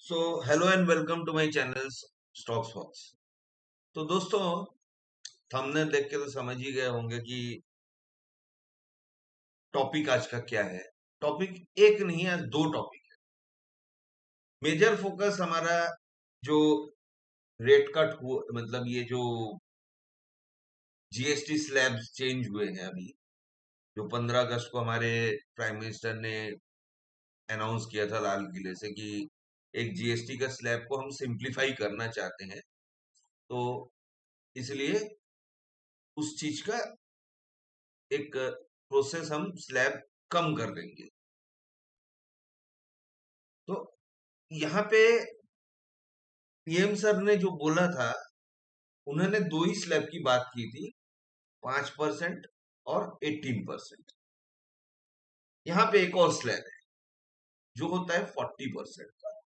So hello and welcome to my channel Stocks Fox. तो दोस्तों, thumbnail देख के तो समझ ही गए होंगे कि टॉपिक आज का क्या है। टॉपिक एक नहीं, आज दो टॉपिक है। मेजर फोकस हमारा जो रेट कट हुआ, मतलब ये जो जीएसटी स्लैब्स चेंज हुए हैं अभी, जो 15 अगस्त को हमारे प्राइम मिनिस्टर ने अनाउंस किया था लाल किले से कि एक जीएसटी का स्लैब को हम सिंप्लीफाई करना चाहते हैं। तो इसलिए उस चीज का एक प्रोसेस हम स्लैब कम कर देंगे। तो यहाँ पे पीएम सर ने जो बोला था, उन्होंने दो ही स्लैब की बात की थी, 5% और 18%। यहाँ पे एक और स्लैब है जो होता है 40% का।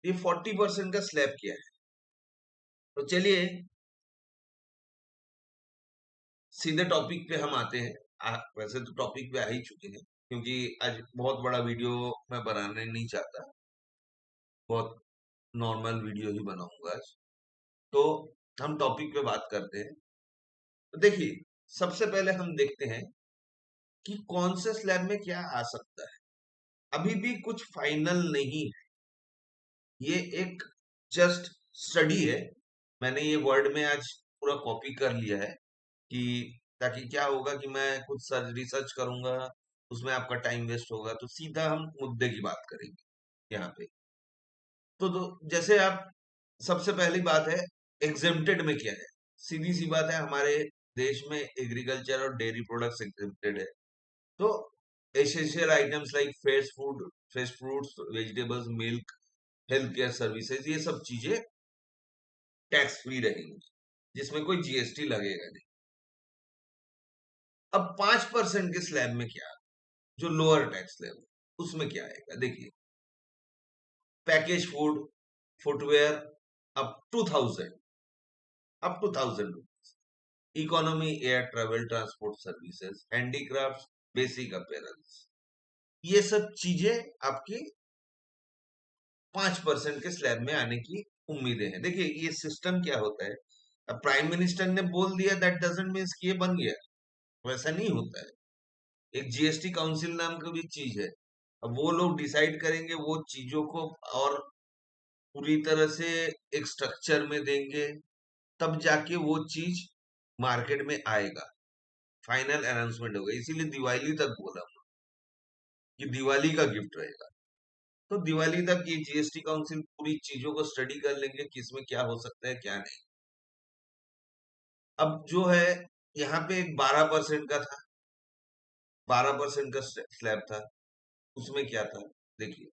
ये 40% का स्लैब क्या है? तो चलिए सीधे टॉपिक पे हम आते हैं। वैसे तो टॉपिक पे आ ही चुके हैं, क्योंकि आज बहुत बड़ा वीडियो मैं बनाने नहीं चाहता, बहुत नॉर्मल वीडियो ही बनाऊंगा आज। तो हम टॉपिक पे बात करते हैं। तो देखिए, सबसे पहले हम देखते हैं कि कौन से स्लैब में क्या आ सकता है। अभी भी कुछ फाइनल नहीं है, ये एक जस्ट स्टडी है। मैंने ये वर्ड में आज पूरा कॉपी कर लिया है कि ताकि क्या होगा कि मैं खुद सर्च रिसर्च करूंगा, उसमें आपका टाइम वेस्ट होगा, तो सीधा हम मुद्दे की बात करेंगे यहाँ पे। जैसे आप, सबसे पहली बात है, एग्जेम्प्टेड में क्या है। सीधी सी बात है, हमारे देश में एग्रीकल्चर और डेयरी प्रोडक्ट्स एग्जेम्प्टेड है। तो essential items like fresh fruits, vegetables, milk, health care services, ये सब चीजें टैक्स फ्री रहेंगी, जिसमें कोई जीएसटी लगेगा नहीं। अब 5% के स्लैब में क्या, जो लोअर टैक्स लेवल, उसमें क्या आएगा? देखिए, package food, footwear, up to thousand up to 1000 rupees, economy air travel transport services, handicraft, basic appearance, ये सब चीजें आपकी 5% के स्लैब में आने की उम्मीदें हैं। देखिए, ये सिस्टम क्या होता है, अब प्राइम मिनिस्टर ने बोल दिया दैट डजंट मीन्स कि ये बन गया, वैसा नहीं होता है। एक जीएसटी काउंसिल नाम की भी चीज है। अब वो लोग डिसाइड करेंगे वो चीजों को, और पूरी तरह से एक स्ट्रक्चर में देंगे, तब जाके वो चीज मार्केट में आएगा, फाइनल अनाउंसमेंट होगा। इसीलिए दिवाली तक बोला कि दिवाली का गिफ्ट रहेगा। तो दिवाली तक ये जीएसटी काउंसिल पूरी चीजों को स्टडी कर लेंगे कि इसमें क्या हो सकता है क्या नहीं। अब जो है, यहाँ पे एक 12% का था, 12% का स्लैब था। उसमें क्या था, देखिए,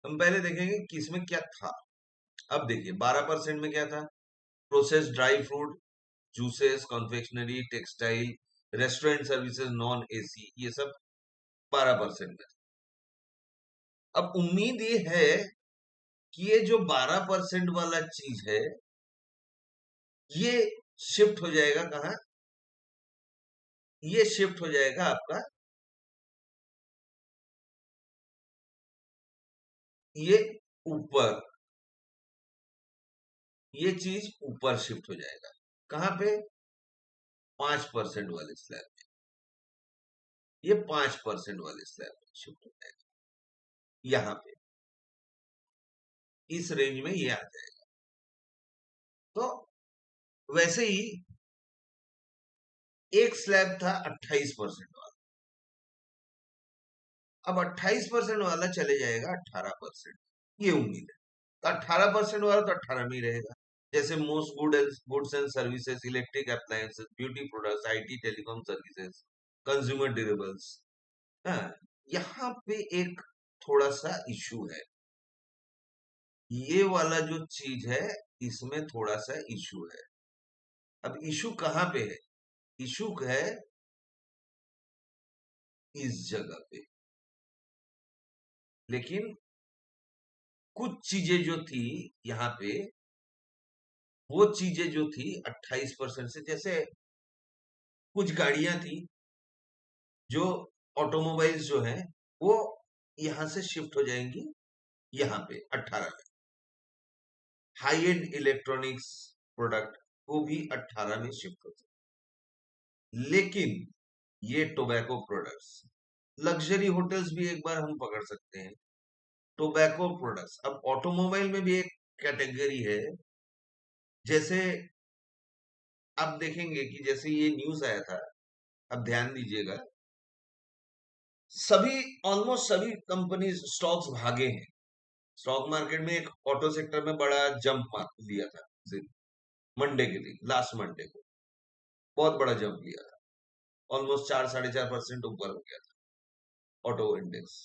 हम पहले देखेंगे कि इसमें क्या था। अब देखिए, 12% में क्या था? Process dry fruit, juices, confectionery, textile, restaurant services, non AC, ये सब 12% में था। अब उम्मीद ये है कि ये जो 12% वाला चीज है, ये शिफ्ट हो जाएगा कहाँ? ये शिफ्ट हो जाएगा आपका, ये ऊपर, ये चीज ऊपर शिफ्ट हो जाएगा। कहाँ पे? 5% वाले स्लैब में, ये 5% वाले स्लैब में शिफ्ट हो जाएगा। यहाँ पे इस रेंज में ये आ जाएगा। तो वैसे ही एक स्लैब था 28% वाला, अब 28% वाला चले जाएगा 18%, ये उम्मीद है। तो 18% वाला तो 18 में ही रहेगा। जैसे most goods and services, electric appliances, beauty products, IT telecom services, consumer durables. हाँ, यहाँ पे एक थोड़ा सा इशू है, ये वाला जो चीज है, इसमें थोड़ा सा इशू है। अब इशू कहाँ पे है? इशू है इस जगह पे। लेकिन कुछ चीजें जो थी यहाँ पे, वो चीजें जो थी 28% से, जैसे कुछ गाड़ियां थी जो ऑटोमोबाइल्स जो हैं, वो यहाँ से शिफ्ट हो जाएंगी यहाँ पे 18 में, हाई एंड इलेक्ट्रॉनिक्स प्रोडक्ट वो भी 18 में शिफ्ट होते हैं। लेकिन ये टोबैको प्रोडक्ट्स, लग्जरी होटल्स भी एक बार हम पकड़ सकते हैं, टोबैको प्रोडक्ट्स। अब ऑटोमोबाइल में भी एक कैटेगरी है, जैसे आप देखेंगे कि जैसे ये न्यूज आया था, अब ध्यान दीजिएगा, सभी ऑलमोस्ट सभी कंपनीज स्टॉक्स भागे हैं। स्टॉक मार्केट में एक ऑटो सेक्टर में बड़ा जंप लिया था मंडे के दिन, लास्ट मंडे को बहुत बड़ा जंप लिया था, ऑलमोस्ट 4-4.5% ऊपर हो गया था ऑटो इंडेक्स।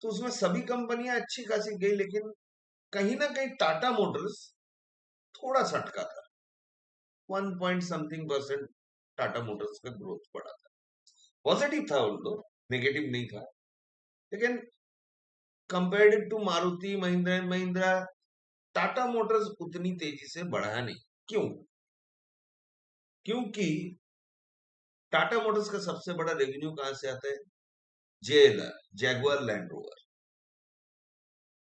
तो उसमें सभी कंपनियां अच्छी खासी गई, लेकिन कहीं ना कहीं टाटा मोटर्स थोड़ा सटका था, 1 point something percent Tata Motors का ग्रोथ बढ़ा था। पॉजिटिव था, उनको नेगेटिव नहीं था, लेकिन compared to Maruti Mahindra and Mahindra, Tata Motors उतनी तेजी से बढ़ा नहीं। क्यों? क्योंकि टाटा मोटर्स का सबसे बड़ा रेवेन्यू कहां से आता है? JLR, Jaguar land rover.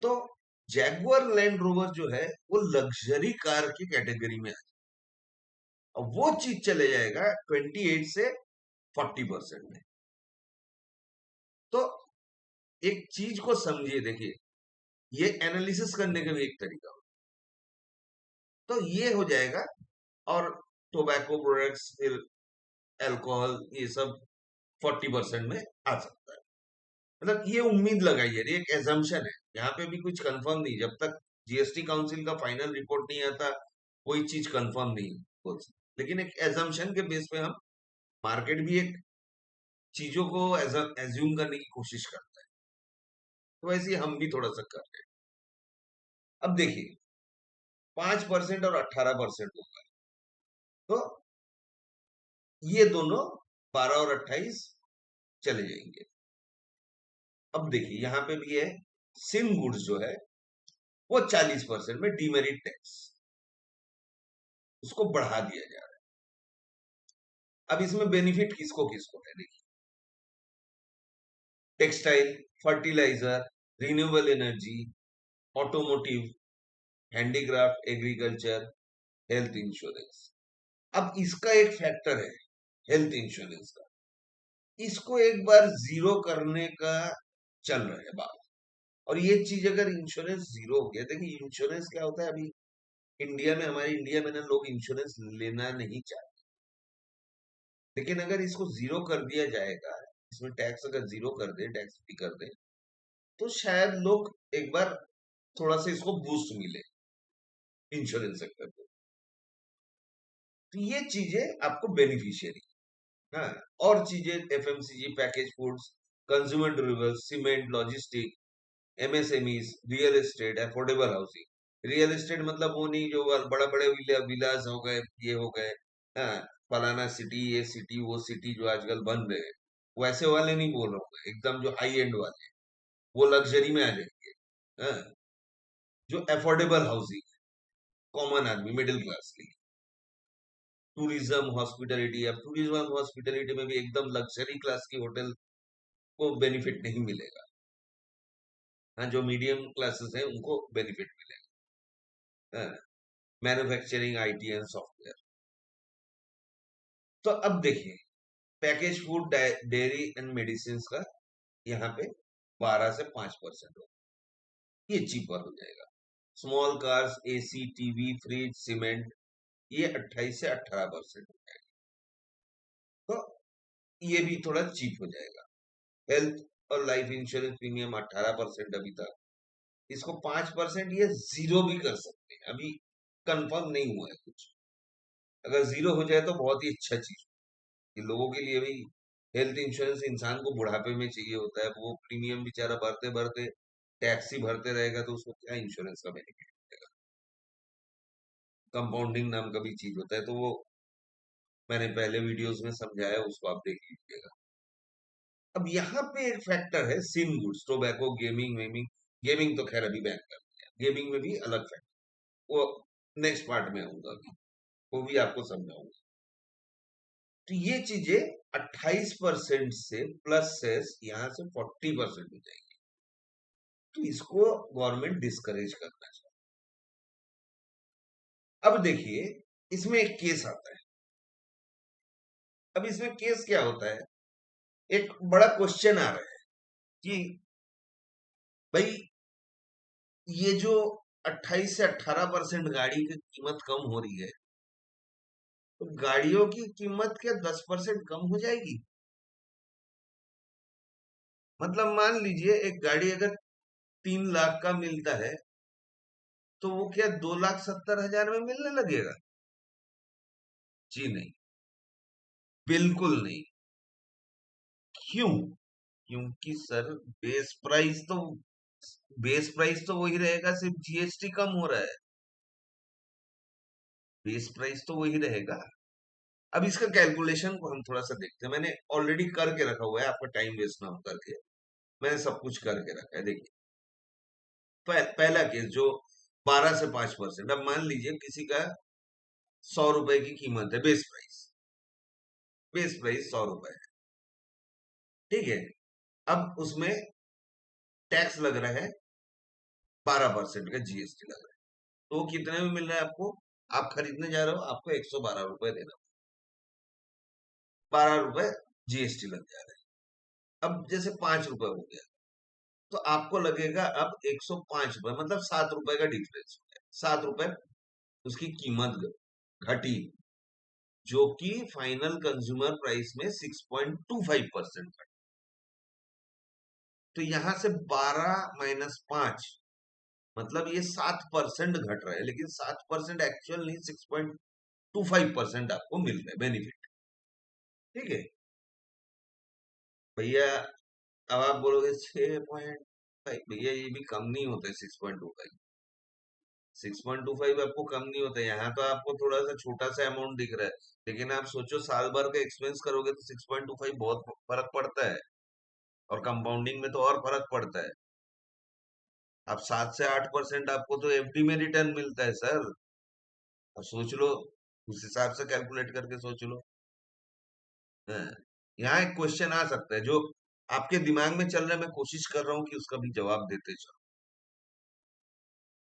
तो जैगुआर लैंड रोवर जो है वो लग्जरी कार की कैटेगरी में है, और वो चीज चले जाएगा 28 से 40% में। तो एक चीज को समझिए, देखिए, ये एनालिसिस करने का भी एक तरीका हो, तो ये हो जाएगा। और टोबैको प्रोडक्ट्स, फिर अल्कोहल, ये सब 40% में आ सकता है। मतलब ये उम्मीद लगाई है, एक एजम्पशन है, यहाँ पे भी कुछ कंफर्म नहीं। जब तक जीएसटी काउंसिल का फाइनल रिपोर्ट नहीं आता, कोई चीज कंफर्म नहीं हो सकती, लेकिन एक एजम्पशन के बेस पे हम, मार्केट भी एक चीजों को एज्यूम करने की कोशिश करता है, तो वैसे ही हम भी थोड़ा सा कर रहे हैं। अब देखिए, 5% और 18% होगा, तो ये दोनों 12 और 28 चले जाएंगे। अब देखिए, यहाँ पे भी है, सिम गुड्स जो है वो 40% में डीमेरिट टैक्स, उसको बढ़ा दिया जा रहा है। अब इसमें बेनिफिट किसको किसको है? देखिए, textile, fertiliser, renewable energy, automotive, handicraft, agriculture, health insurance. अब इसका एक फैक्टर है हेल्थ इंश्योरेंस का, इसको एक बार जीरो करने का चल रहा है बात। और ये चीज अगर इंश्योरेंस जीरो हो गया, देखिए इंश्योरेंस क्या होता है, अभी इंडिया में, हमारे इंडिया में ना, लोग इंश्योरेंस लेना नहीं चाहते, लेकिन अगर इसको जीरो कर दिया जाएगा, इसमें टैक्स अगर जीरो कर दे, टैक्स फ्री कर दे, तो शायद लोग एक बार थोड़ा सा इसको बूस्ट मिले इंश्योरेंस सेक्टर को। तो ये चीजें आपको बेनिफिशियरी, हाँ, और चीजें FMCG, package foods, consumer durables, cement, logistic, MSMEs, real estate, affordable housing. Real estate मतलब वो नहीं जो बड़ा बड़े विलास हो गए, ये हो गए, हाँ, फलाना सिटी, ये सिटी, वो सिटी जो आजकल बन रहे हैं, वैसे वाले नहीं बोल रहा हूँ, एकदम जो हाई एंड वाले, वो लग्जरी में आ जाएंगे। हाँ, जो अफोर्डेबल हाउसिंग, कॉमन आदमी, मिडिल क्लास के लिए। टूरिज्म, हॉस्पिटलिटी, अब टूरिज्म हॉस्पिटलिटी में भी एकदम लग्जरी क्लास की होटल को बेनिफिट नहीं मिलेगा, हाँ, जो मीडियम क्लासेस है उनको बेनिफिट मिलेगा। हाँ, मैन्युफैक्चरिंग, आईटी एंड सॉफ्टवेयर। तो अब देखिए, package food, dairy and medicine का यहाँ पे 12 से 5% हो, ये चीपर हो जाएगा। Small cars, AC, TV, fridge, cement, ये 28 से 18% हो जाएगा, तो ये भी थोड़ा चीप हो जाएगा। हेल्थ और लाइफ इंश्योरेंस प्रीमियम 18% अभी तक, इसको 5% ये जीरो भी कर सकते हैं, अभी कंफर्म नहीं हुआ है कुछ। अगर जीरो हो जाए तो बहुत ही अच्छा चीज कि लोगों के लिए भी। हेल्थ इंश्योरेंस इंसान को बुढ़ापे में चाहिए होता है, वो प्रीमियम बेचारा भरते भरते टैक्स ही भरते रहेगा, तो उसको क्या इंश्योरेंस का बेनिफिट मिलेगा? कंपाउंडिंग नाम का भी चीज होता है, तो वो मैंने पहले वीडियोस में समझाया, उसको आप देख लीजिएगा। अब यहाँ पे एक फैक्टर है सिम गुड्स, टोबैको, गेमिंग वेमिंग। गेमिंग तो खैर अभी बैन कर दिया, गेमिंग में भी अलग फैक्टर, वो नेक्स्ट पार्ट में आऊंगा अभी, वो भी आपको समझाऊंगा। तो ये चीजें 28% से प्लस सेस यहाँ से 40% हो जाएगी। तो इसको गवर्नमेंट डिस्करेज करना चाहिए। अब देखिए, इसमें एक केस आता है। अब इसमें केस क्या होता है, एक बड़ा क्वेश्चन आ रहा है कि भाई ये जो 28 से 18% गाड़ी की कीमत कम हो रही है, तो गाड़ियों की कीमत क्या 10% कम हो जाएगी? मतलब मान लीजिए एक गाड़ी अगर 3 लाख का मिलता है, तो वो क्या 2,70,000 में मिलने लगेगा? जी नहीं, बिल्कुल नहीं। क्यों? क्योंकि सर बेस प्राइस तो वही रहेगा, सिर्फ जीएसटी कम हो रहा है। बेस प्राइस तो वही रहेगा। अब इसका कैलकुलेशन को हम थोड़ा सा देखते हैं। मैंने ऑलरेडी करके रखा हुआ है, आपका टाइम वेस्ट ना हो करके मैंने सब कुछ करके रखा है। देखिए, पहला केस जो 12 से 5%। अब मान लीजिए किसी का 100 रुपए की कीमत है, बेस प्राइस 100 रुपए है, ठीक है। अब उसमें टैक्स लग रहा है, 12% का जीएसटी लग रहा है, तो वो कितने में मिल रहा है आपको? आप खरीदने जा रहे हो, आपको 112 रुपए देना, 12 रुपए जीएसटी लग जा रहा है। अब जैसे 5 रुपए हो गया, तो आपको लगेगा अब 105 रुपए, मतलब 7 रुपए का डिफरेंस हो गया। 7 रुपए उसकी कीमत घटी, जो कि फाइनल कंज्यूमर प्राइस में 6.25% घटी। तो यहां से 12 - 5, मतलब ये 7% घट रहा है, लेकिन 7% एक्चुअल नहीं, 6.25% आपको मिल रहा है बेनिफिट, ठीक है भैया। अब आप बोलोगे 6.5, भैया ये भी कम नहीं होता है। 6.25 आपको कम नहीं होता है। यहाँ तो आपको थोड़ा सा छोटा सा अमाउंट दिख रहा है, लेकिन आप सोचो साल भर का एक्सपेंस करोगे तो 6.25 बहुत फर्क पड़ता है, और कंपाउंडिंग में तो और फर्क पड़ता है। अब 7 से 8% आपको तो एफडी में रिटर्न मिलता है सर। अब सोच लो, उस हिसाब से कैलकुलेट करके सोच लो। हाँ, यहाँ एक क्वेश्चन आ सकता है जो आपके दिमाग में चल रहा है, मैं कोशिश कर रहा हूँ कि उसका भी जवाब देते चलो।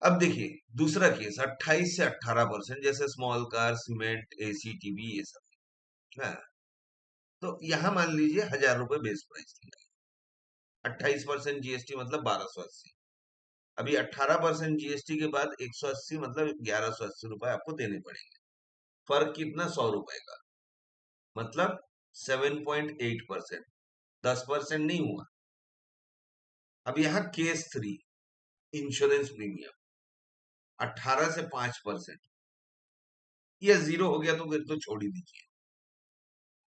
अब देखिए, दूसरा केस 28 से 18%, जैसे small car, cement, AC, TV, ये सब। हाँ, तो यहां मान लीजिए 1,000 रुपए बेस प्राइस लिया, 28% जीएसटी मतलब 1,280। अभी 18% जीएसटी के बाद 180, मतलब 1,180 रुपए आपको देने पड़ेंगे। फर्क कितना? 100 रुपए का, मतलब 7.8%, 10% नहीं हुआ। अब यहाँ केस 3, इंश्योरेंस प्रीमियम 18 से 5%, ये जीरो हो गया तो फिर तो छोड़ ही दीजिए।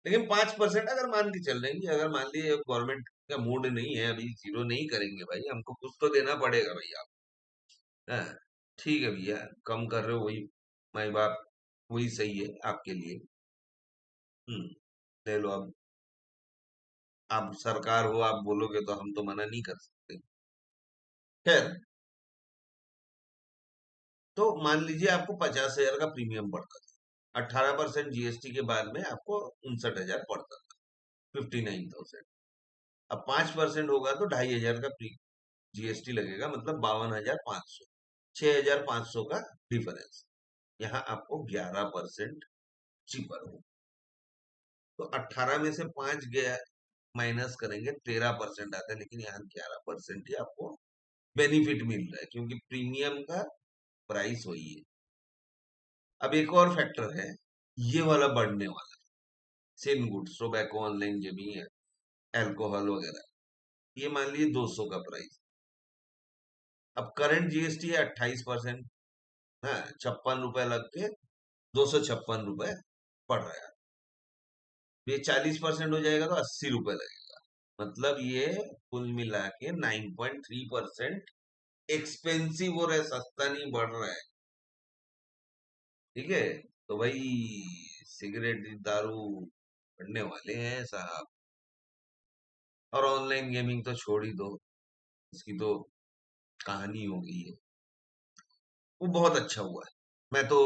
लेकिन 5% अगर मान के चल रहे हैं कि अगर मान लीजिए गवर्नमेंट का मूड नहीं है, अभी जीरो नहीं करेंगे भाई, हमको कुछ तो देना पड़ेगा भाई आप। हाँ, ठीक है भैया, कम कर रहे हो वही, माई बाप, वही सही है आपके लिए। हम्म, ले लो। अब आप सरकार हो, आप बोलोगे तो हम तो मना नहीं कर सकते। खैर, तो मान लीजिए आपको 50,000 का प्रीमियम पड़ता था, 18% जीएसटी के बाद में आपको 59,000 पड़ता था, 59,000। अब 5% होगा तो 2,500 का जीएसटी लगेगा, मतलब 52,500, 6,500 का डिफरेंस। यहाँ आपको 11% चीपर हो, तो 18 में से 5 गया, माइनस करेंगे 13% आता है, लेकिन यहाँ 11% ही आपको बेनिफिट मिल रहा है, क्योंकि प्रीमियम का प्राइस वही है। अब एक और फैक्टर है, ये वाला बढ़ने वाला, same goods, tobacco, online gaming, alcohol वगैरह, ये मान लीजिए 200 का प्राइस। अब करंट जीएसटी है 28%, हाँ, 56 रुपए लग के 256 रुपए पड़ रहा है। ये 40% हो जाएगा तो 80 रुपए लगेगा, मतलब ये कुल मिला के 9.3% एक्सपेंसिव हो रहा है, सस्ता नहीं बढ़ रहा है, ठीक है। तो भाई सिगरेट, दारू बढ़ने वाले हैं साहब। और ऑनलाइन गेमिंग तो छोड़ ही दो, इसकी तो कहानी हो गई है। वो बहुत अच्छा हुआ है, मैं तो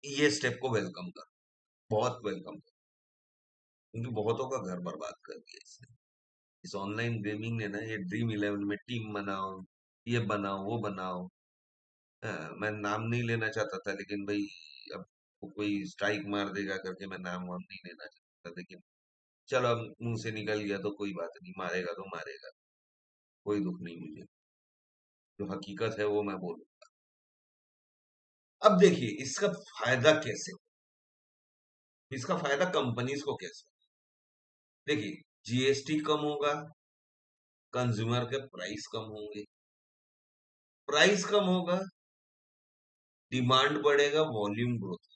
ये स्टेप को वेलकम कर, बहुत वेलकम कर, क्योंकि बहुतों का घर बर्बाद कर दिया इसने। इस ऑनलाइन गेमिंग ने ना, ये ड्रीम इलेवन में टीम बनाओ, ये बनाओ, वो बनाओ। मैं नाम नहीं लेना चाहता था, लेकिन भाई अब वो कोई स्ट्राइक मार देगा करके मैं नाम वाम नहीं लेना चाहता, लेकिन चलो अब मुंह से निकल गया तो कोई बात नहीं, मारेगा तो मारेगा, कोई दुख नहीं मुझे। जो हकीकत है वो मैं बोलूं। अब देखिए इसका फायदा कैसे हो, इसका फायदा कंपनीज को कैसे हो? देखिए, जीएसटी कम होगा, कंज्यूमर के प्राइस कम होंगे, प्राइस कम होगा, डिमांड बढ़ेगा, वॉल्यूम ग्रोथ।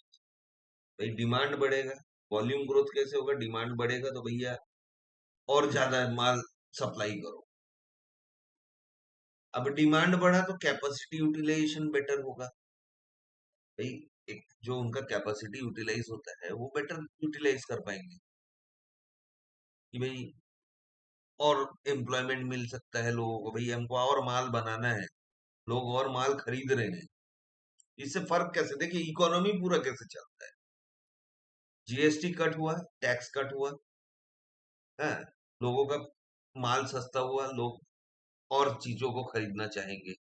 भाई डिमांड बढ़ेगा, वॉल्यूम ग्रोथ कैसे होगा? डिमांड बढ़ेगा तो भैया और ज्यादा माल सप्लाई करो। अब डिमांड बढ़ा तो कैपेसिटी यूटिलाइजेशन बेटर होगा। भाई एक जो उनका कैपेसिटी यूटिलाइज होता है वो बेटर यूटिलाइज कर पाएंगे कि भाई और एम्प्लॉयमेंट मिल सकता है लोगों को, भाई हमको और माल बनाना है, लोग और माल खरीद रहे हैं। इससे फर्क कैसे? देखिए इकोनॉमी पूरा कैसे चलता है। जीएसटी कट हुआ, टैक्स कट हुआ है, लोगों का माल सस्ता हुआ, लोग और चीजों को खरीदना चाहेंगे।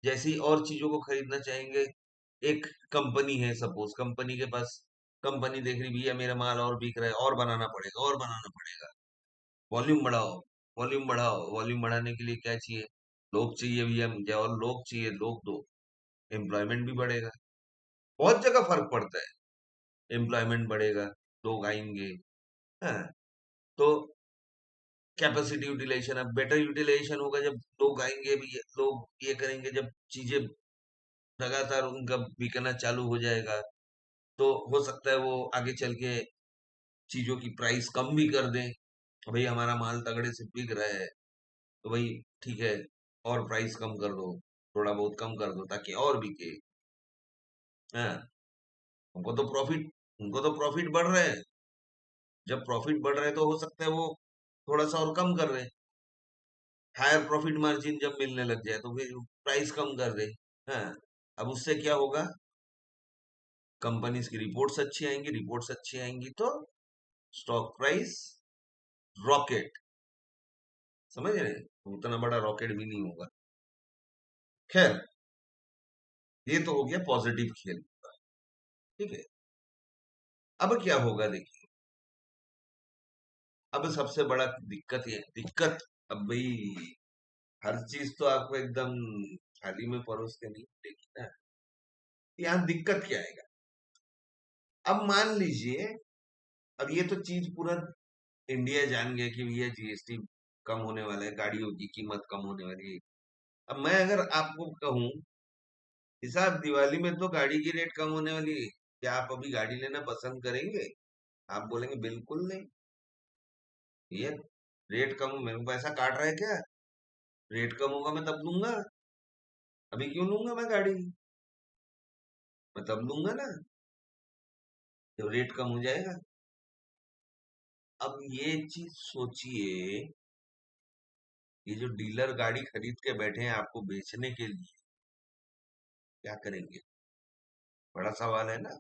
जैसे ही और चीजों को खरीदना चाहेंगे, एक कंपनी है सपोज, कंपनी के पास, कंपनी देख रही भैया मेरा माल और बिक रहा है, और बनाना पड़ेगा, और बनाना पड़ेगा, वॉल्यूम बढ़ाओ, वॉल्यूम बढ़ाओ। वॉल्यूम बढ़ाने के लिए क्या चाहिए? लोग चाहिए भैया मुझे, और लोग चाहिए, लोग दो, एम्प्लॉयमेंट भी बढ़ेगा। बहुत जगह फर्क पड़ता है, एम्प्लॉयमेंट बढ़ेगा, लोग आएंगे। हाँ, तो कैपेसिटी यूटिलाइजेशन, अब बेटर यूटिलाइजेशन होगा जब लोग आएंगे भी, लोग ये करेंगे, जब चीजें लगातार उनका बिकना चालू हो जाएगा, तो हो सकता है वो आगे चल के चीजों की प्राइस कम भी कर दें। भाई हमारा माल तगड़े से बिक रहा है, तो भाई ठीक है, और प्राइस कम कर दो, थोड़ा बहुत कम कर दो ताकि और बिके। हाँ, उनको तो प्रॉफिट, उनको तो प्रॉफिट बढ़ रहे हैं। जब प्रॉफिट बढ़ रहे हैं तो हो सकता है वो थोड़ा सा और कम कर रहे हैं। हायर प्रॉफिट मार्जिन जब मिलने लग जाए तो फिर प्राइस कम कर दे। हाँ, अब उससे क्या होगा? कंपनीज की रिपोर्ट्स अच्छी आएंगी, रिपोर्ट्स अच्छी आएंगी तो स्टॉक प्राइस रॉकेट। समझ रहे हैं? उतना बड़ा रॉकेट भी नहीं होगा। खैर, ये तो हो गया पॉजिटिव खेल। ठीक है, अब क्या होगा देखिए। अब सबसे बड़ा दिक्कत, ये दिक्कत, अब भाई हर चीज तो आपको एकदम थाली में परोस के नहीं मिलेगी ना। यहाँ दिक्कत क्या आएगा? अब मान लीजिए, अब ये तो चीज पूरा इंडिया जान गया कि भैया जीएसटी कम होने वाला है, गाड़ियों की कीमत कम होने वाली है। अब मैं अगर आपको कहूं कि साहब दिवाली में तो गाड़ी की रेट कम होने वाली है, क्या आप अभी गाड़ी लेना पसंद करेंगे? आप बोलेंगे बिल्कुल नहीं। ये रेट कम, मेरे को पैसा काट रहा है क्या? रेट कम होगा मैं तब लूंगा, अभी क्यों लूंगा मैं गाड़ी? मैं तब लूंगा ना जब रेट कम हो जाएगा। अब ये चीज सोचिए, ये जो डीलर गाड़ी खरीद के बैठे हैं आपको बेचने के लिए, क्या करेंगे? बड़ा सवाल है ना।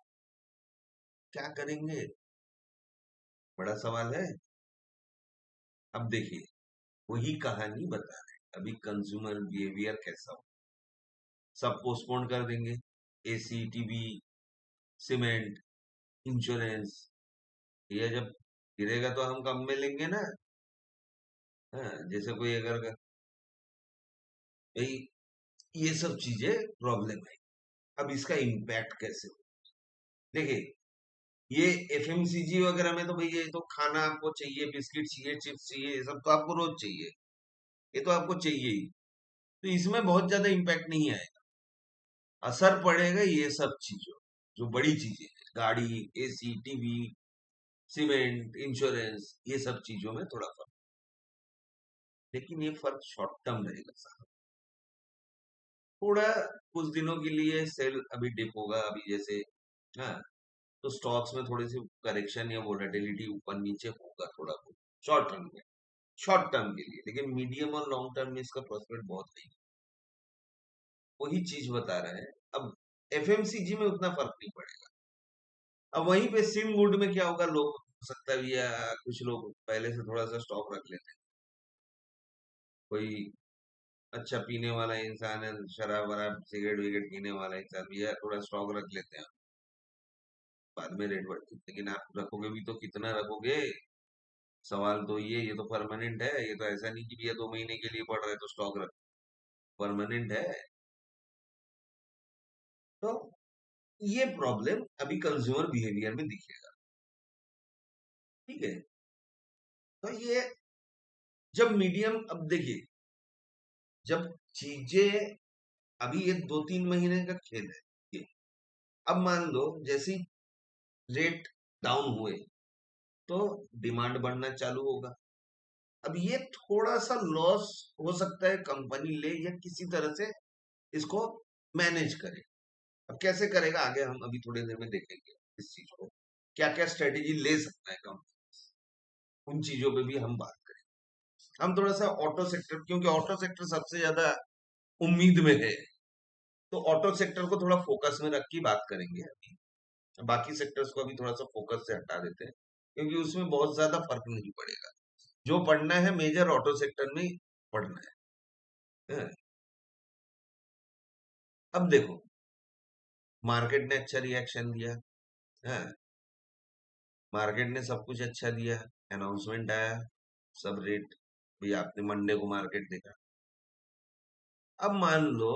क्या करेंगे? बड़ा सवाल है। अब देखिए, वही कहानी बता रहे हैं, अभी कंज्यूमर बिहेवियर कैसा हो, सब पोस्टपोन कर देंगे। एसी, टीवी, सीमेंट, इंश्योरेंस, ये जब गिरेगा तो हम कम में लेंगे ना। हाँ, जैसे कोई अगर, भाई ये सब चीजें प्रॉब्लम है। अब इसका इम्पैक्ट कैसे हो? देखिए, ये एफएमसीजी वगैरह में तो भाई ये तो खाना आपको चाहिए, बिस्किट चाहिए, चिप्स चाहिए, ये सब तो आपको रोज चाहिए, ये तो आपको चाहिए ही। तो इसमें बहुत ज्यादा इम्पैक्ट नहीं आएगा। असर पड़ेगा ये सब चीजों, जो बड़ी चीजें हैं, गाड़ी, एसी, टीवी, सीमेंट, इंश्योरेंस, ये सब चीजों में थोड़ा फर्क। लेकिन ये फर्क शॉर्ट टर्म रहेगा साहब। थोड़ा कुछ दिनों के लिए सेल अभी डिप होगा, अभी जैसे, हाँ, तो स्टॉक्स में थोड़ी सी करेक्शन या वोलेटिलिटी ऊपर नीचे होगा थोड़ा बहुत, शॉर्ट टर्म में, शॉर्ट टर्म के लिए। लेकिन मीडियम और लॉन्ग टर्म में इसका प्रोस्पेक्ट बहुत नहीं। वही चीज बता रहे हैं। अब एफएमसीजी में उतना फर्क नहीं पड़ेगा। अब वहीं पे सिम वुड में क्या होगा, लोग हो सकता है भैया कुछ लोग पहले से थोड़ा सा स्टॉक रख लेते हैं, कोई अच्छा पीने वाला इंसान है, शराब वराब सिगरेट विगरेट पीने वाला इंसान भी है, थोड़ा स्टॉक रख लेते हैं, बाद में रेट बढ़ती है। लेकिन आप रखोगे भी तो कितना रखोगे? सवाल तो ये तो परमानेंट है, ये तो ऐसा नहीं कि भैया 2 महीने के लिए बढ़ रहा है तो स्टॉक रख, परमानेंट है। तो ये प्रॉब्लम अभी कंज्यूमर बिहेवियर में दिखेगा। ठीक है, तो ये जब मीडियम, अब देखिए, जब चीजें, अभी ये 2-3 महीने का खेल है ये। अब मान लो जैसे रेट डाउन हुए तो डिमांड बढ़ना चालू होगा। अब ये थोड़ा सा लॉस हो सकता है, कंपनी ले या किसी तरह से इसको मैनेज करे। अब कैसे करेगा आगे हम अभी थोड़ी देर में देखेंगे इस चीज को, क्या क्या स्ट्रेटेजी ले सकता है कंपनी, उन चीजों पे भी हम बात करें। हम थोड़ा सा ऑटो सेक्टर, क्योंकि ऑटो सेक्टर सबसे ज्यादा उम्मीद में है, तो ऑटो सेक्टर को थोड़ा फोकस में रख के बात करेंगे अभी। बाकी सेक्टर्स को अभी थोड़ा सा फोकस से हटा देते हैं, क्योंकि उसमें बहुत ज्यादा फर्क नहीं पड़ेगा। जो पढ़ना है मेजर ऑटो सेक्टर में ही पढ़ना है। अब देखो, मार्केट ने अच्छा रिएक्शन दिया है, मार्केट ने सब कुछ अच्छा दिया, अनाउंसमेंट आया, सब रेट भी, आपने मंडे को मार्केट देखा। अब मान लो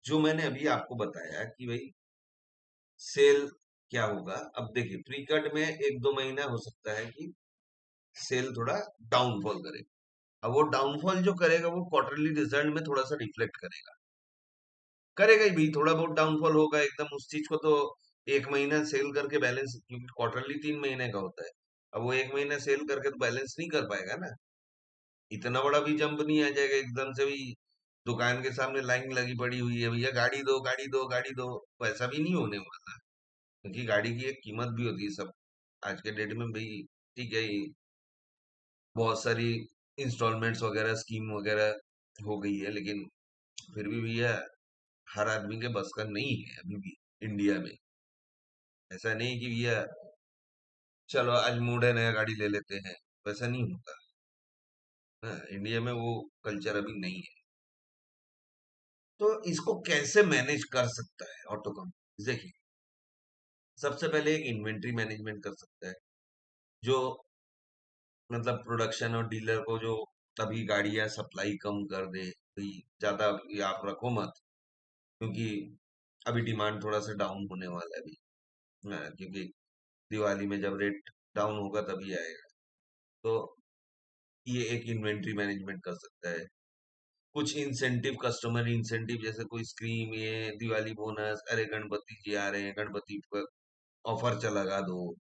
जो मैंने अभी आपको बताया कि भाई सेल क्या होगा, अब देखिए प्री कट में 1-2 महीना हो सकता है कि सेल थोड़ा डाउनफॉल करे। अब वो डाउनफॉल जो करेगा वो क्वार्टरली रिजल्ट में थोड़ा सा रिफ्लेक्ट करेगा, करेगा ही भी, थोड़ा बहुत डाउनफॉल होगा एकदम उस चीज को तो। 1 महीना सेल करके बैलेंस, क्योंकि क्वार्टरली 3 महीने का होता है, अब वो 1 महीना सेल करके तो बैलेंस नहीं कर पाएगा ना। इतना बड़ा भी जंप नहीं आ जाएगा एकदम से भी, दुकान के सामने लाइन लगी पड़ी हुई है, भैया गाड़ी दो गाड़ी दो गाड़ी दो, वैसा भी नहीं होने वाला। क्योंकि गाड़ी की एक कीमत भी होती है सब, आज के डेट में भाई। ठीक है, बहुत सारी इंस्टॉलमेंट्स वगैरह स्कीम वगैरह हो गई है, लेकिन फिर भी भैया हर आदमी के बस का नहीं है अभी भी इंडिया में। ऐसा नहीं कि भैया चलो आज मूड है नया गाड़ी ले लेते हैं, वैसा नहीं होता। हाँ, इंडिया में वो कल्चर अभी नहीं है। तो इसको कैसे मैनेज कर सकता है ऑटो कंपनी? देखिए, सबसे पहले एक इन्वेंट्री मैनेजमेंट कर सकता है, जो मतलब प्रोडक्शन और डीलर को जो अभी गाड़ियां सप्लाई कम कर दे, भाई ज्यादा ये आप रखो मत, क्योंकि अभी डिमांड थोड़ा सा डाउन होने वाला है अभी। हाँ, क्योंकि दिवाली में जब रेट डाउन होगा तभी आएगा। तो ये एक इन्वेंट्री मैनेजमेंट कर सकता है। कुछ इंसेंटिव, कस्टमर इंसेंटिव, जैसे कोई स्कीम, ये दिवाली बोनस, अरे गणपति जी आ रहे हैं, गणपति पर ऑफर चला लगा दो।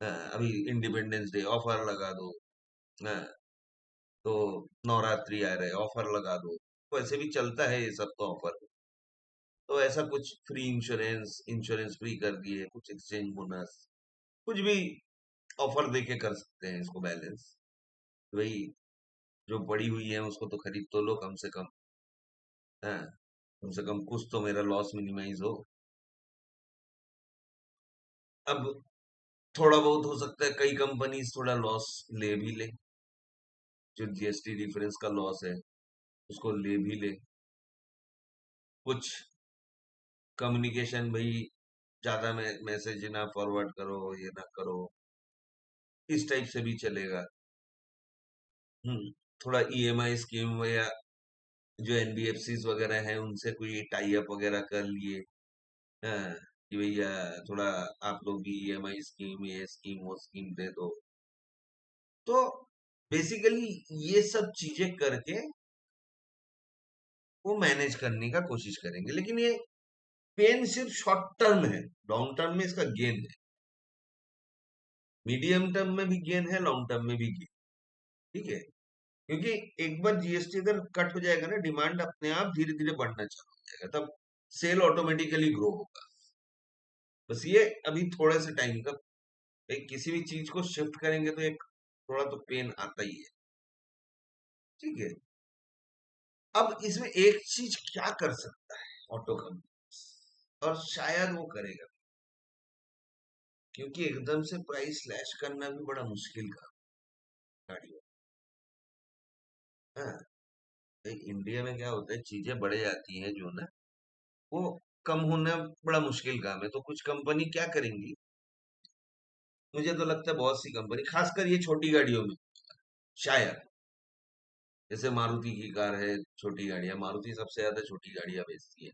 हाँ, अभी इंडिपेंडेंस डे ऑफर लगा दो। हाँ, तो नवरात्रि आ रहे हैं ऑफर लगा दो, तो ऐसे भी चलता है ये सब तो ऑफर। तो ऐसा कुछ फ्री इंश्योरेंस, इंश्योरेंस फ्री कर दिए, कुछ एक्सचेंज बोनस, कुछ भी ऑफर देके कर सकते हैं इसको बैलेंस। वही, जो पड़ी हुई है उसको तो खरीद तो लो कम से कम। हाँ, कम से कम कुछ तो मेरा लॉस मिनिमाइज हो। अब थोड़ा बहुत हो सकता है कई कंपनीज थोड़ा लॉस ले भी ले, जो जीएसटी डिफरेंस का लॉस है उसको ले भी ले। कुछ कम्युनिकेशन भाई ज्यादा मैसेज ना फॉरवर्ड करो, ये ना करो, इस टाइप से भी चलेगा। थोड़ा ईएमआई स्कीम या जो एनबीएफसी वगैरह हैं उनसे कोई टाई अप वगैरह कर लिए। हाँ, कि भैया थोड़ा आप लोग भी ईएमआई स्कीम, ये स्कीम वो स्कीम दे दो। तो बेसिकली ये सब चीजें करके वो मैनेज करने का कोशिश करेंगे, लेकिन ये पेन सिर्फ शॉर्ट टर्म है, लॉन्ग टर्म में इसका गेन है, मीडियम टर्म में भी गेन है, लॉन्ग टर्म में भी गेन। ठीक है, क्योंकि एक बार जीएसटी अगर कट हो जाएगा ना, डिमांड अपने आप धीरे धीरे बढ़ना चालू हो जाएगा, तब सेल ऑटोमेटिकली ग्रो होगा। बस ये अभी थोड़े से टाइम का, एक किसी भी चीज को शिफ्ट करेंगे तो एक थोड़ा तो पेन आता ही है। ठीक है, अब इसमें एक चीज क्या कर सकता है ऑटो कंपनी, और शायद वो करेगा, क्योंकि एकदम से प्राइस स्लैश करना भी बड़ा मुश्किल काम है गाड़ियों हाँ, इंडिया में क्या होता है, चीजें बढ़ जाती हैं जो ना, वो कम होना बड़ा मुश्किल काम है। तो कुछ कंपनी क्या करेंगी, मुझे तो लगता है बहुत सी कंपनी, खासकर ये छोटी गाड़ियों में शायद, जैसे मारुति की कार है, छोटी गाड़ियां, मारुति सबसे ज्यादा छोटी गाड़ियां बेचती है,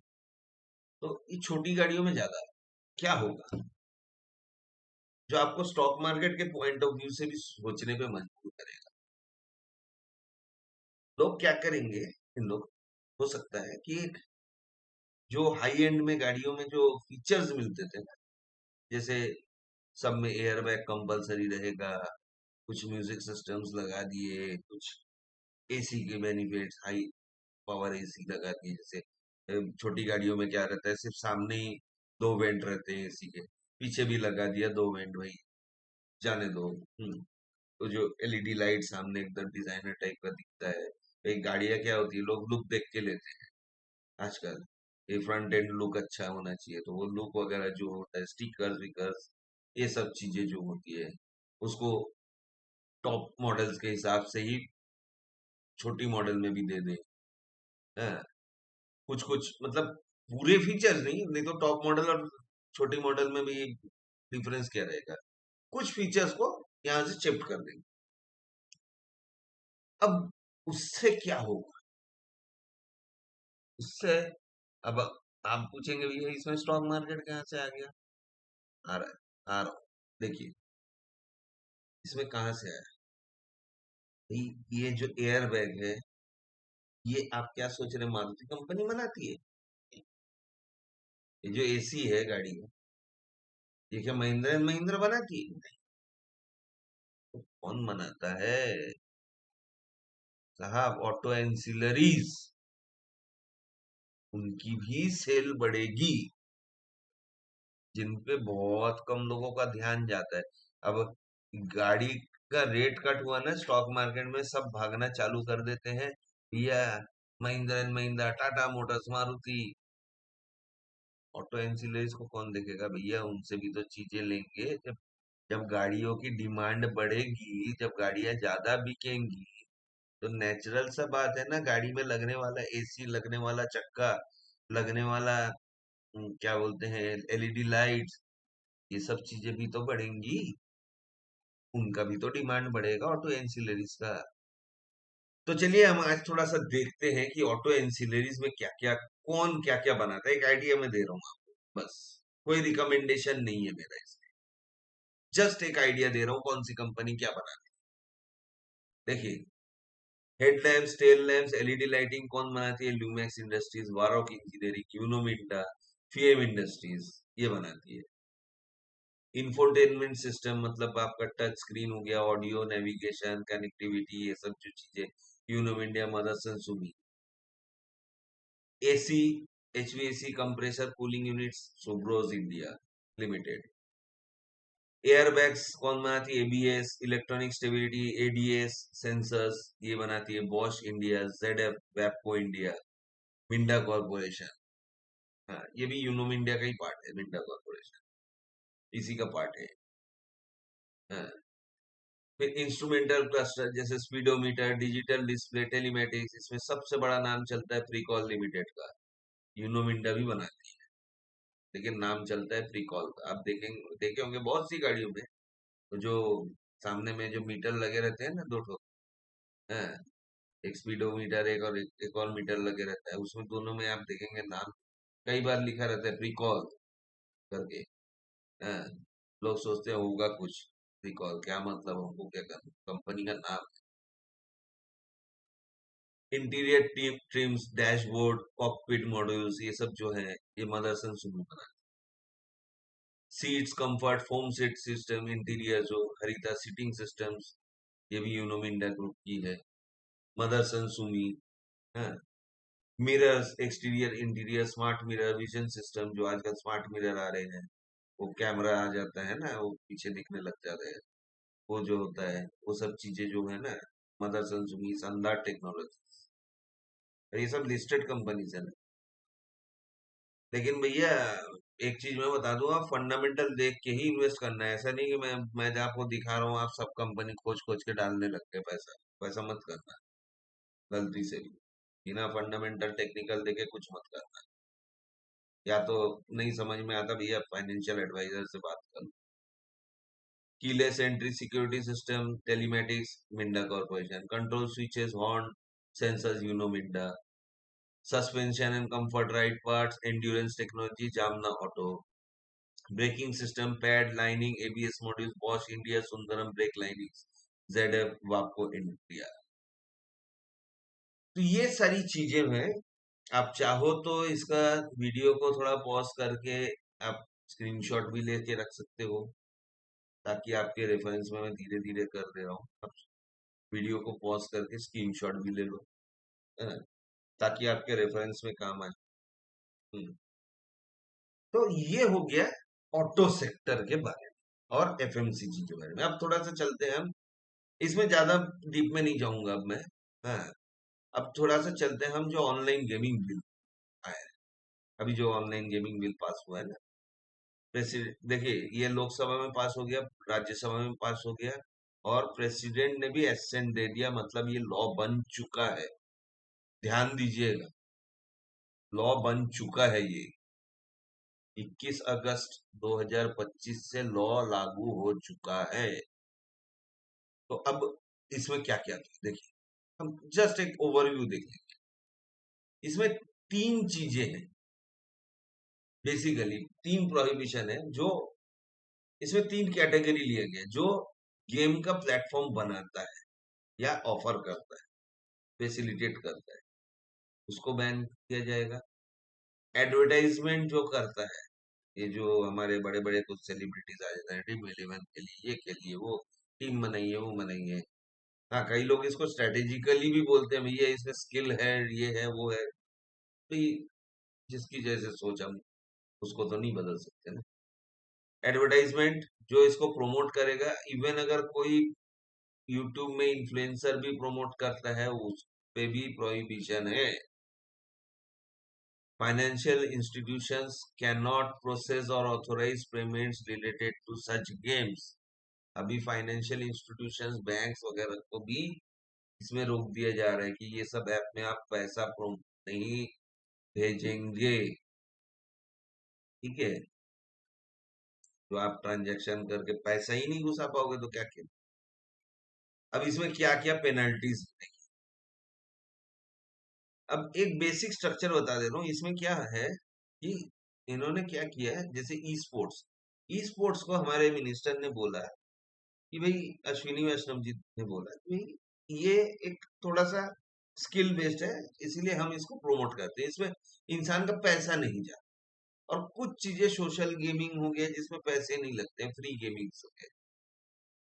तो ये छोटी गाड़ियों में ज्यादा क्या होगा, जो आपको स्टॉक मार्केट के पॉइंट ऑफ व्यू से भी सोचने पे मजबूर करेगा। लोग क्या करेंगे, इन लोग, हो सकता है कि जो हाई एंड में गाड़ियों में जो फीचर्स मिलते थे ना, जैसे सब में एयर बैग कंपलसरी रहेगा, कुछ म्यूजिक सिस्टम्स लगा दिए, कुछ एसी के बेनिफिट्स, हाई पावर एसी लगा दिए, जैसे छोटी गाड़ियों में क्या रहता है, सिर्फ सामने ही दो वेंट रहते हैं एसी के, पीछे भी लगा दिया दो वेंट, भाई जाने दो। तो जो एलईडी लाइट सामने एकदम डिजाइनर टाइप का दिखता है। एक गाड़ियां क्या होती है, लोग लुक देख के लेते हैं आजकल, ये फ्रंट एंड लुक अच्छा होना चाहिए, तो वो लुक वगैरह जो होता है, स्टिकर्स विकर्स, ये सब चीजें जो होती है, उसको टॉप मॉडल्स के हिसाब से ही छोटी मॉडल में भी दे दे। हाँ, कुछ कुछ मतलब पूरे फीचर्स नहीं, नहीं तो टॉप मॉडल और छोटी मॉडल में भी डिफरेंस क्या रहेगा, कुछ फीचर्स को यहाँ से शिफ्ट कर देंगे। अब उससे क्या होगा, उससे, अब आप पूछेंगे भैया इसमें स्टॉक मार्केट कहाँ से आ गया, आ रहा है, आ रहा हूँ। देखिए, इसमें कहाँ से आया, ये जो एयर बैग है, ये आप क्या सोच रहे हैं, मारुति कंपनी बनाती है? ये जो एसी है गाड़ी में, ये क्या महिंद्रा एंड महिंद्रा बनाती है? तो कौन बनाता है साहब, ऑटो एंसिलरीज, उनकी भी सेल बढ़ेगी, जिन पे बहुत कम लोगों का ध्यान जाता है। अब गाड़ी का रेट कट हुआ ना स्टॉक मार्केट में, सब भागना चालू कर देते हैं, भैया Mahindra and Mahindra, Tata Motors, Maruti. Auto ancillaries को कौन देखेगा भैया, उनसे भी तो चीजें लेंगे। जब जब गाड़ियों की डिमांड बढ़ेगी, जब गाड़ियां ज्यादा बिकेंगी, तो नेचुरल सा बात है ना, गाड़ी में लगने वाला एसी, लगने वाला चक्का, लगने वाला क्या बोलते हैं, एलईडी लाइट्स, ये सब चीजें भी तो बढ़ेंगी, उनका भी तो डिमांड बढ़ेगा ऑटो एंसिलरीज का। तो चलिए हम आज थोड़ा सा देखते हैं कि ऑटो एंसिलरीज में क्या क्या, कौन क्या क्या बनाता है। एक आइडिया मैं दे रहा हूँ आपको, बस कोई रिकमेंडेशन नहीं है मेरा इसमें, जस्ट एक आइडिया दे रहा हूँ कौन सी कंपनी क्या बनाती है। देखिए, headlamps, tail lamps, LED lighting कौन बनाती है, Lumax industries, Varroc engineering, Uno Minda, Fiem industries, ये बनाती है। इंफोटेनमेंट सिस्टम मतलब आपका टच स्क्रीन हो गया, ऑडियो, नेविगेशन, कनेक्टिविटी, ये सब जो चीजें, Uno India, Motherson Sumi. AC, HVAC compressor cooling units, Subros India limited. Airbags कौन बनाती है, ABS, electronic stability, ADS sensors, ये बनाती है Bosch India, ZF, Wabco India, Minda corporation. हाँ, ये भी यूनो इंडिया का ही पार्ट है, मिंडा कॉर्पोरेशन इसी का पार्ट है। हाँ, फिर इंस्ट्रूमेंटल क्लस्टर जैसे स्पीडोमीटर, डिजिटल डिस्प्ले, टेलीमेटिक्स, इसमें सबसे बड़ा नाम चलता है प्रीकॉल लिमिटेड का, यूनोमिंडा भी बनाती है, लेकिन नाम चलता है प्रीकॉल का। आप देखेंगे, देखे होंगे बहुत सी गाड़ियों में, तो जो सामने में जो मीटर लगे रहते हैं ना, दो ठो, है, एक स्पीडोमीटर, एक और मीटर लगे रहता है, उसमें दोनों में आप देखेंगे नाम कई बार लिखा रहता है प्रीकॉल करके। हाँ, लोग सोचते हैं होगा कुछ, प्रीकॉल क्या मतलब, हमको क्या करना, कंपनी का नाम। Interior TRIMS, dashboard, cockpit modules, ये सब जो है, ये मदरसन सुमो बना। Seats, comfort, foam seat system, interior जो हरिता सीटिंग सिस्टम्स, ये भी यूनोमिंडा ग्रुप की है, मदरसन सुमी। हाँ, mirrors, exterior interior, smart mirror, vision system, जो आजकल स्मार्ट मिरर आ रहे हैं, वो कैमरा आ जाता है ना, वो पीछे दिखने लग जाता है, वो जो होता है, वो सब चीजें जो है ना, मदरसन सुमी, शानदार टेक्नोलॉजी, ये सब लिस्टेड कंपनीज है। लेकिन भैया एक चीज मैं बता दूंगा, फंडामेंटल देख के ही इन्वेस्ट करना है, ऐसा नहीं कि मैं जो आपको दिखा रहा हूँ आप सब कंपनी खोज खोज के डालने लगते हैं पैसा, वैसा मत करना। गलती से भी बिना फंडामेंटल टेक्निकल देखे कुछ मत करना। या तो नहीं समझ में आता भैया, फाइनेंशियल एडवाइजर से बात कर लो। Keyless entry security system, telematics, Minda corporation, control switches, horn sensors, Minda, suspension and comfort ride parts, Endurance technology, Jamna auto, braking system, pad lining, ABS module, Bosch India, Sundaram brake lining, ZF Wabco India. तो ये सारी चीजें हैं। आप चाहो तो इसका video को थोड़ा पॉज करके आप स्क्रीनशॉट भी लेके रख सकते हो, ताकि आपके रेफरेंस में मैं धीरे धीरे कर दे रहा हूँ। आप वीडियो को पॉज करके स्क्रीनशॉट भी ले लो, है ना, ताकि आपके रेफरेंस में काम आए। हम्म। तो ये हो गया ऑटो सेक्टर के बारे में और एफएमसीजी के बारे में। अब थोड़ा सा चलते हैं हम, इसमें ज्यादा डीप में नहीं जाऊंगा अब मैं। हाँ, अब थोड़ा सा चलते हैं हम, जो ऑनलाइन गेमिंग बिल आया है, अभी जो ऑनलाइन गेमिंग बिल पास हुआ है ना, प्रेसिडेंट देखिए, ये लोकसभा में पास हो गया, राज्यसभा में पास हो गया, और प्रेसिडेंट ने भी एसेंट दे दिया, मतलब ये लॉ बन चुका है। ध्यान दीजिएगा, लॉ बन चुका है ये। 21 अगस्त 2025 से लॉ लागू हो चुका है। तो अब इसमें क्या क्या था देखिए, हम जस्ट एक ओवरव्यू देख लेंगे। इसमें तीन चीजें हैं, बेसिकली तीन प्रोहिबिशन है, जो इसमें तीन कैटेगरी लिए गए, जो गेम का प्लेटफॉर्म बनाता है या ऑफर करता है, फैसिलिटेट करता है, उसको बैन किया जाएगा। एडवर्टाइजमेंट जो करता है, ये जो हमारे बड़े बड़े कुछ सेलिब्रिटीज आ जाते हैं, टीम 11 के लिए, ये के लिए, वो टीम बनाइए, वो बनाइए। हाँ, कई लोग इसको स्ट्रेटेजिकली भी बोलते हैं, भैया इसमें स्किल है, ये है, वो है। तो जिसकी जैसे सोच, हम उसको तो नहीं बदल सकते ना। एडवर्टाइजमेंट जो इसको प्रमोट करेगा, इवन अगर कोई यूट्यूब में इन्फ्लुएंसर भी प्रमोट करता है, उस पे भी प्रोहिबिशन है। Financial institutions can not process और authorize payments related to such games. अभी फाइनेंशियल इंस्टीट्यूशंस, बैंक्स वगैरह को भी इसमें रोक दिया जा रहा है कि ये सब ऐप में आप पैसा नहीं भेजेंगे, ठीक है। तो आप ट्रांजैक्शन करके पैसा ही नहीं घुसा पाओगे तो क्या खेल। अब इसमें क्या क्या पेनल्टीज, अब एक बेसिक स्ट्रक्चर बता दे रहा हूँ। इसमें क्या है कि इन्होंने क्या किया है, जैसे ई स्पोर्ट्स को हमारे मिनिस्टर ने बोला है कि भाई, अश्विनी वैष्णव जी ने बोला कि भाई ये एक थोड़ा सा स्किल बेस्ड है, इसीलिए हम इसको प्रमोट करते हैं, इसमें इंसान का पैसा नहीं जाता। और कुछ चीजें सोशल गेमिंग हो गया जिसमें पैसे नहीं लगते हैं, फ्री गेमिंग हो गया।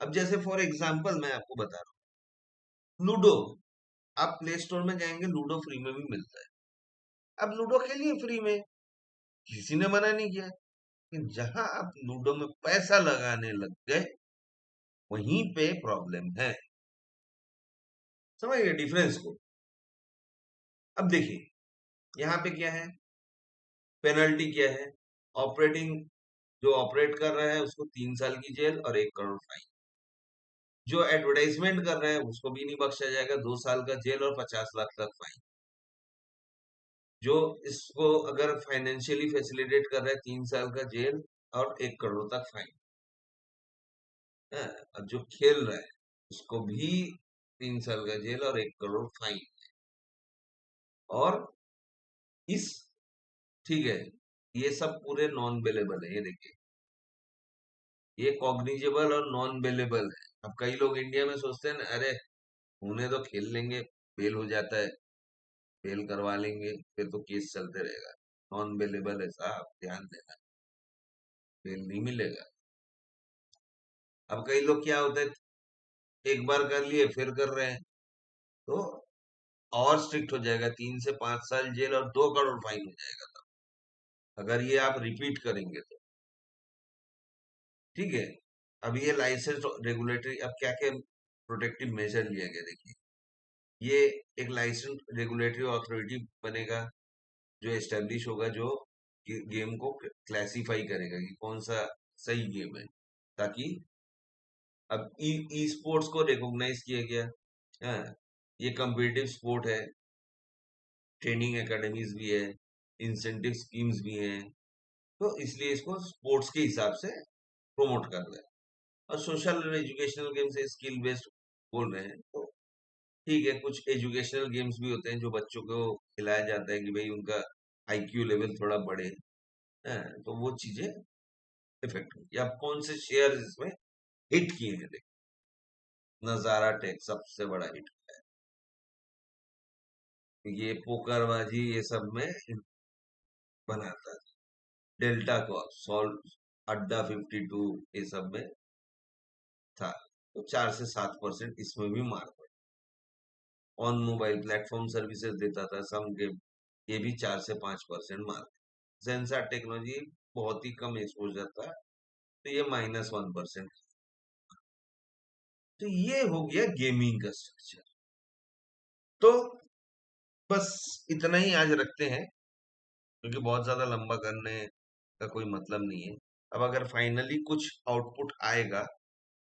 अब जैसे फॉर एग्जाम्पल मैं आपको बता रहा हूँ, लूडो, आप प्ले स्टोर में जाएंगे, लूडो फ्री में भी मिलता है। अब लूडो खेलिए फ्री में, किसी ने मना नहीं किया। लेकिन जहां आप लूडो में पैसा लगाने लग गए, वहीं पे प्रॉब्लम है। समझ गए डिफरेंस को। अब देखिए, यहाँ पे क्या है, पेनल्टी क्या है, ऑपरेटिंग, जो ऑपरेट कर रहा है उसको 3 साल की जेल और 1 करोड़ फाइन। जो एडवर्टाइजमेंट कर रहा है उसको भी नहीं बख्शा जाएगा, 2 साल का जेल और 50 लाख तक फाइन। जो इसको अगर फाइनेंशियली फैसिलिटेट कर रहा है, 3 साल का जेल और 1 करोड़ तक फाइन है। और जो खेल रहा है उसको भी 3 साल का जेल और 1 करोड़ फाइन। और इस, ठीक है, ये सब पूरे नॉन बेलेबल है, ये देखिए, ये कॉग्निजेबल और नॉन बेलेबल है। अब कई लोग इंडिया में सोचते हैं ना, अरे उन्हें तो खेल लेंगे, बेल हो जाता है, बेल करवा लेंगे, फिर तो केस चलते रहेगा। नॉन बेलेबल है साहब, ध्यान देना, बेल नहीं मिलेगा। अब कई लोग क्या होता है, एक बार कर लिए फिर कर रहे हैं, तो और स्ट्रिक्ट हो जाएगा, 3 से 5 साल जेल और 2 करोड़ फाइन हो जाएगा तब, अगर ये आप रिपीट करेंगे तो, ठीक है। अब ये लाइसेंस रेगुलेटरी, अब क्या क्या प्रोटेक्टिव मेजर लिया गया देखिए, ये एक लाइसेंस रेगुलेटरी अथॉरिटी बनेगा, जो एस्टेब्लिश होगा, जो गेम को क्लासिफाई करेगा कि कौन सा सही गेम है, ताकि अब ई स्पोर्ट्स को रिकॉग्नाइज किया गया है। ये कम्पिटिटिव स्पोर्ट है, ट्रेनिंग एकेडमीज भी है, इंसेंटिव स्कीम्स भी हैं, तो इसलिए इसको स्पोर्ट्स के हिसाब से प्रमोट कर रहे हैं। और सोशल और एजुकेशनल गेम्स स्किल बेस्ड बोल रहे हैं, तो ठीक है, कुछ एजुकेशनल गेम्स भी होते हैं जो बच्चों को खिलाया जाता है कि भाई उनका आईक्यू लेवल थोड़ा बढ़े, हैं, तो वो चीजें इफेक्ट होती है। अब कौन से शेयर इसमें हिट किए हैं, देखो नजारा टेक सबसे बड़ा हिट है, ये पोकरबाजी ये सब में बनाता है। डेल्टा को सॉल्व अड्डा 52 ये सब में था, तो 4 से 7% इसमें भी मार पड़ी। ऑन मोबाइल प्लेटफॉर्म सर्विसेज देता था सम गेम, ये भी 4 से 5% मार। सेंसर टेक्नोलॉजी बहुत ही कम एक्सपोजर था, तो ये -1%। तो ये हो गया गेमिंग का स्ट्रक्चर। तो बस इतना ही आज रखते हैं, क्योंकि बहुत ज्यादा लंबा करने का कोई मतलब नहीं है। अब अगर फाइनली कुछ आउटपुट आएगा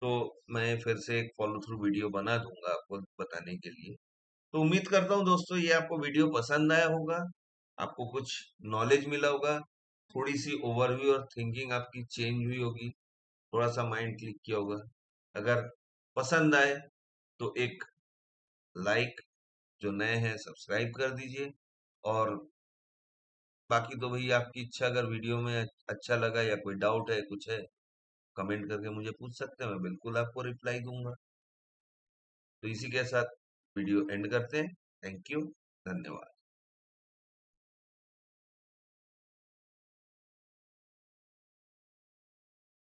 तो मैं फिर से एक फॉलो थ्रू वीडियो बना दूंगा आपको बताने के लिए। तो उम्मीद करता हूँ दोस्तों ये आपको वीडियो पसंद आया होगा, आपको कुछ नॉलेज मिला होगा, थोड़ी सी ओवरव्यू और थिंकिंग आपकी चेंज हुई होगी, थोड़ा सा माइंड क्लिक किया होगा। अगर पसंद आए तो एक लाइक, जो नए हैं सब्सक्राइब कर दीजिए, और बाकी तो भई आपकी इच्छा, अगर वीडियो में अच्छा लगा या कोई डाउट है, कुछ है, कमेंट करके मुझे पूछ सकते हैं, मैं बिल्कुल आपको रिप्लाई दूंगा। तो इसी के साथ वीडियो एंड करते हैं। थैंक यू, धन्यवाद।